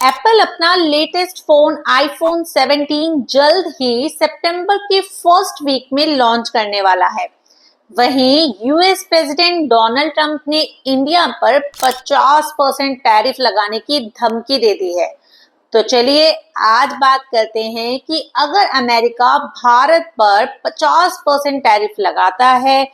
Apple अपना latest phone iPhone 17 जल्द ही सितंबर के फर्स्ट वीक में लॉन्च करने वाला है। वहीं यूएस प्रेसिडेंट डोनाल्ड ट्रंप ने इंडिया पर 50% टैरिफ लगाने की धमकी दे दी है। तो चलिए आज बात करते हैं कि अगर अमेरिका भारत पर 50% टैरिफ लगाता है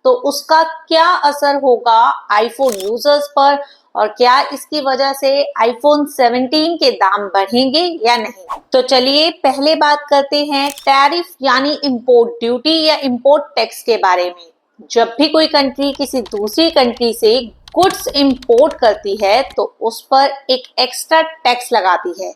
तो उसका क्या असर होगा आईफोन यूजर्स पर, और क्या इसकी वजह से आईफोन 17 के दाम बढ़ेंगे या नहीं। तो चलिए पहले बात करते हैं टैरिफ यानी इंपोर्ट ड्यूटी या इंपोर्ट टैक्स के बारे में। जब भी कोई कंट्री किसी दूसरी कंट्री से गुड्स इंपोर्ट करती है तो उस पर एक एक्स्ट्रा टैक्स लगाती है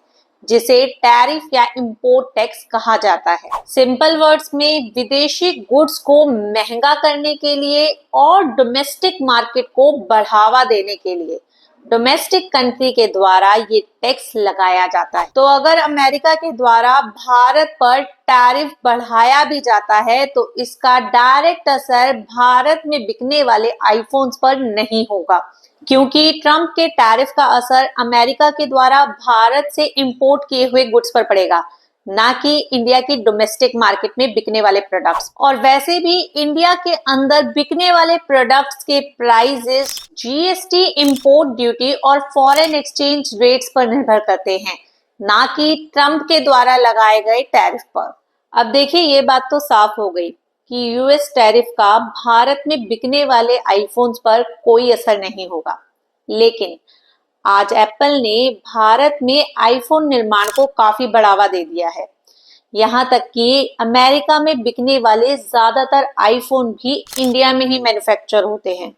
जिसे टैरिफ या इंपोर्ट टैक्स कहा जाता है। सिंपल वर्ड्स में विदेशी गुड्स को महंगा करने के लिए और डोमेस्टिक मार्केट को बढ़ावा देने के लिए डोमेस्टिक कंट्री के द्वारा ये टैक्स लगाया जाता है। तो अगर अमेरिका के द्वारा भारत पर टैरिफ बढ़ाया भी जाता है तो इसका डायरेक्ट असर भारत में बिकने वाले आईफोन्स पर नहीं होगा, क्योंकि ट्रंप के टैरिफ का असर अमेरिका के द्वारा भारत से इंपोर्ट किए हुए गुड्स पर पड़ेगा, ना कि इंडिया की डोमेस्टिक मार्केट में बिकने वाले प्रोडक्ट्स। और वैसे भी इंडिया के अंदर बिकने वाले प्रोडक्ट्स के प्राइसेस जीएसटी, इंपोर्ट ड्यूटी और फॉरेन एक्सचेंज रेट्स पर निर्भर करते हैं, ना कि ट्रंप के द्वारा लगाए गए टैरिफ पर। अब देखिए ये बात तो साफ हो गई कि यूएस टैरिफ का भारत में बिकने वाले आईफोन्स पर कोई असर नहीं होगा। लेकिन आज एप्पल ने भारत में आईफोन निर्माण को काफी बढ़ावा दे दिया है। यहाँ तक कि अमेरिका में बिकने वाले ज्यादातर आईफोन भी इंडिया में ही मैन्युफैक्चर होते हैं।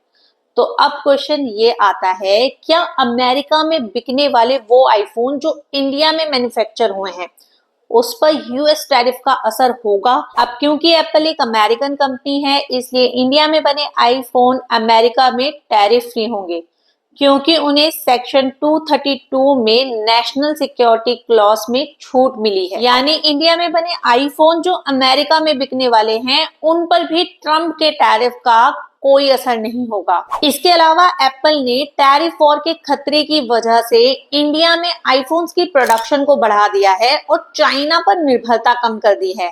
तो अब क्वेश्चन ये आता है, क्या अमेरिका में बिकने वाले वो आईफोन जो इंडिया में मैन्युफैक्चर हुए हैं उस पर यूएस टैरिफ का असर होगा? अब क्योंकि एप्पल एक अमेरिकन कंपनी है इसलिए इंडिया में बने आईफोन अमेरिका में टैरिफ फ्री होंगे, क्योंकि उन्हें सेक्शन 232 में नेशनल सिक्योरिटी क्लॉज में छूट मिली है। यानी इंडिया में बने आईफोन जो अमेरिका में बिकने वाले हैं उन पर भी ट्रंप के टैरिफ का कोई असर नहीं होगा। इसके अलावा एप्पल ने टैरिफ वॉर के खतरे की वजह से इंडिया में आईफोन्स की प्रोडक्शन को बढ़ा दिया है और चाइना पर निर्भरता कम कर दी है,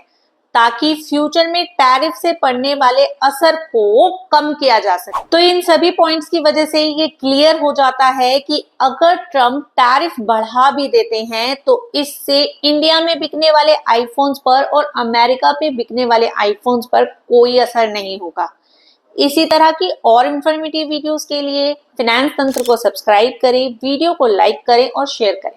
ताकि फ्यूचर में टैरिफ से पड़ने वाले असर को कम किया जा सके। तो इन सभी पॉइंट्स की वजह से ये क्लियर हो जाता है कि अगर ट्रंप टैरिफ बढ़ा भी देते हैं तो इससे इंडिया में बिकने वाले आईफोन्स पर और अमेरिका पे बिकने वाले आईफोन्स पर कोई असर नहीं होगा। इसी तरह की और इंफॉर्मेटिव वीडियोस के लिए फाइनेंस तंत्र को सब्सक्राइब करें, वीडियो को लाइक करें और शेयर करें।